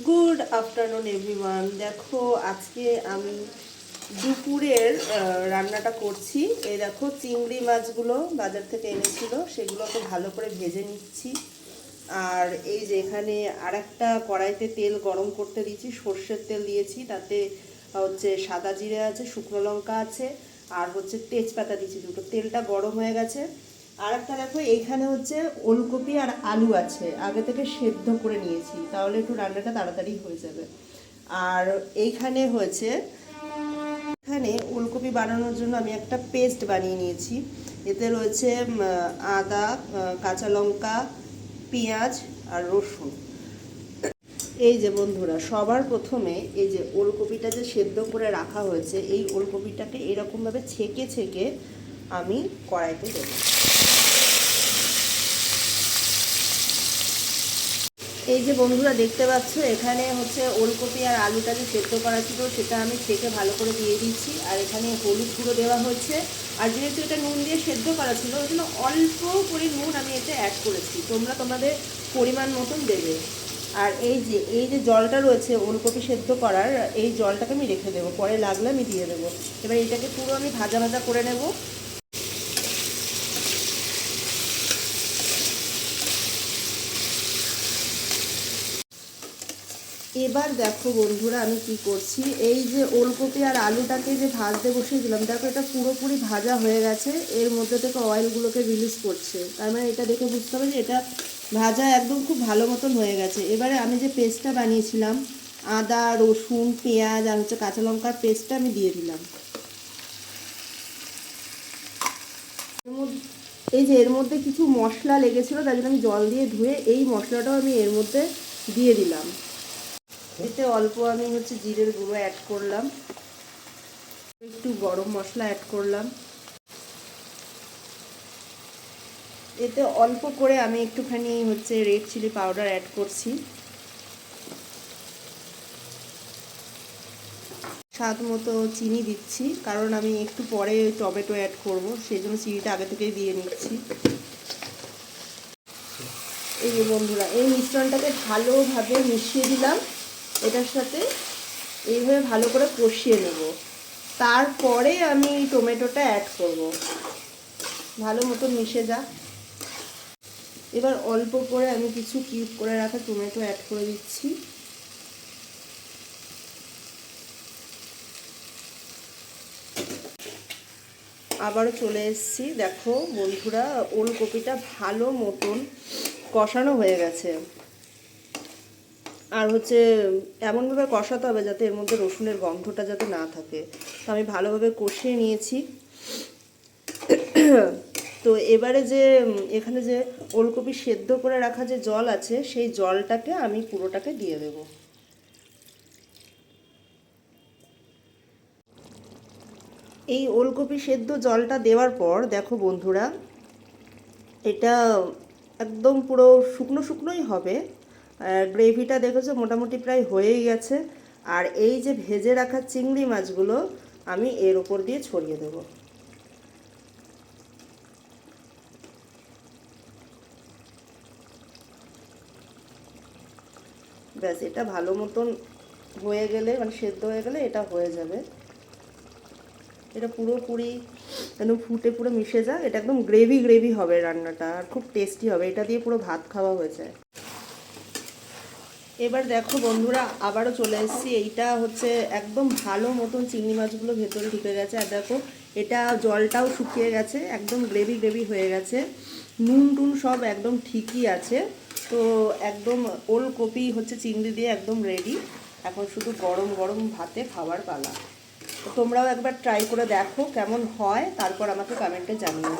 Good afternoon everyone. দেখো আজকে আমি দুপুরের রান্নাটা করছি। এই দেখো চিংড়ি মাছগুলো বাজার থেকে এনেছিল, সেগুলোকে ভালো করে ভেজে নিচ্ছি। আর এই যে এখানে আর একটা কড়াইতে তেল গরম করতে দিয়েছি, সর্ষের তেল দিয়েছি, তাতে হচ্ছে সাদা জিরে আছে, শুকনো লঙ্কা আছে, আর হচ্ছে তেজপাতা দিয়েছি দুটো। তেলটা গরম হয়ে গেছে। আর একটা দেখো এইখানে হচ্ছে ওলকপি আর আলু আছে, আগে থেকে সেদ্ধ করে নিয়েছি, তাহলে একটু রান্নাটা তাড়াতাড়ি হয়ে যাবে। আর এইখানে হয়েছে, এখানে ওলকপি বানানোর জন্য আমি একটা পেস্ট বানিয়ে নিয়েছি। এতে রয়েছে আদা, কাঁচা লঙ্কা, পেঁয়াজ আর রসুন। এই যে বন্ধুরা, সবার প্রথমে এই যে ওলকপিটা যে সেদ্ধ করে রাখা হয়েছে, এই ওলকপিটাকে এরকমভাবে ছেঁকে ছেঁকে আমি কড়াইতে দেবো। এই যে বন্ধুরা দেখতে পাচ্ছ, এখানে হচ্ছে ওলকপি আর আলুটা যে সেদ্ধ করা ছিল সেটা আমি ছেঁকে ভালো করে দিয়ে দিচ্ছি। আর এখানে হলুদ গুঁড়ো দেওয়া হচ্ছে। আর যেহেতু এটা নুন দিয়ে সেদ্ধ করা ছিল, ওই জন্য অল্প করে নুন আমি এতে অ্যাড করেছি, তোমরা তোমাদের পরিমাণ মতন দেবে। আর এই যে জলটা রয়েছে ওলকপি সেদ্ধ করার, এই জলটাকে আমি রেখে দেবো, পরে লাগলে আমি দিয়ে দেবো। এবার এটাকে পুরো আমি ভাজা ভাজা করে নেব। এবার দেখো বন্ধুরা আমি কি করছি, এই যে ওলকপি আর আলুটাকে যে ভাজতে বসিয়ে দিলাম, দেখো এটা পুরোপুরি ভাজা হয়ে গেছে, এর মধ্যে থেকে অয়েলগুলোকে রিলিজ করছে। তার মানে এটা দেখে বুঝতে হবে যে এটা ভাজা একদম খুব ভালো মতন হয়ে গেছে। এবারে আমি যে পেস্টটা বানিয়েছিলাম, আদা, রসুন, পেঁয়াজ আর হচ্ছে কাঁচা লঙ্কার পেস্টটা আমি দিয়ে দিলাম। এই যে এর মধ্যে কিছু মশলা লেগেছিলো, তাই জন্য আমি জল দিয়ে ধুয়ে এই মশলাটাও আমি এর মধ্যে দিয়ে দিলাম। এতে অল্প আমি হচ্ছে জিরের গুঁড়ো অ্যাড করলাম, একটু গরম মশলা অ্যাড করলাম। এতে অল্প করে আমি একটুখানি হচ্ছে রেড চিলি পাউডার অ্যাড করছি। স্বাদ মতো চিনি দিচ্ছি, কারণ আমি একটু পরে টমেটো অ্যাড করব, সেই জন্য চিনিটা আগে থেকেই দিয়ে নিচ্ছি। এই যে বন্ধুরা, এই মিশ্রণটাকে ভালোভাবে মিশিয়ে দিলাম এটার সাথে, এইভাবে ভালো করে কষিয়ে নেব। তারপরে আমি টমেটোটা অ্যাড করব। ভালো মতো মিশে যাক। এবার অল্প করে আমি কিছু কিউব করে রাখা টমেটো অ্যাড করে দিচ্ছি। আবারও চলে এসেছি। দেখো বন্ধুরা, ওলকপিটা ভালো মতন কষানো হয়ে গেছে। আর হচ্ছে এমনভাবে কষাতে হবে যাতে এর মধ্যে রসুনের গন্ধটা যাতে না থাকে। তো আমি ভালোভাবে কষিয়ে নিয়েছি। তো এবারে যে এখানে যে ওলকপি সেদ্ধ করে রাখা যে জল আছে, সেই জলটাকে আমি পুরোটাকে দিয়ে দেব। এই ওলকপি সেদ্ধ জলটা দেওয়ার পর দেখো বন্ধুরা, এটা একদম পুরো শুকনো শুকনোই হবে। গ্রেভিটা দেখেছো মোটামুটি প্রায় হয়েই গেছে। আর এই যে ভেজে রাখা চিংড়ি মাছগুলো আমি এর ওপর দিয়ে ছড়িয়ে দেবো। ব্যাস, এটা ভালো মতন হয়ে গেলে, মানে সেদ্ধ হয়ে গেলে এটা হয়ে যাবে। এটা পুরোপুরি একদম ফুটে পুরো মিশে যাক, এটা একদম গ্রেভি গ্রেভি হবে রান্নাটা, আর খুব টেস্টি হবে। এটা দিয়ে পুরো ভাত খাওয়া হয়ে যায়। এবার দেখো বন্ধুরা, আবারও চলে এসেছি। এইটা হচ্ছে একদম ভালো মতন চিংড়ি মাছগুলো ভেতরে ঢুকে গেছে। আর দেখো এটা জলটাও শুকিয়ে গেছে, একদম গ্রেভি গ্রেভি হয়ে গেছে। নুন টুন সব একদম ঠিকই আছে। তো একদম ওলকপি হচ্ছে চিংড়ি দিয়ে একদম রেডি। এখন শুধু গরম গরম ভাতে খাওয়ার পালা। তো তোমরাও একবার ট্রাই করে দেখো কেমন হয়, তারপর আমাকে কমেন্টে জানিও।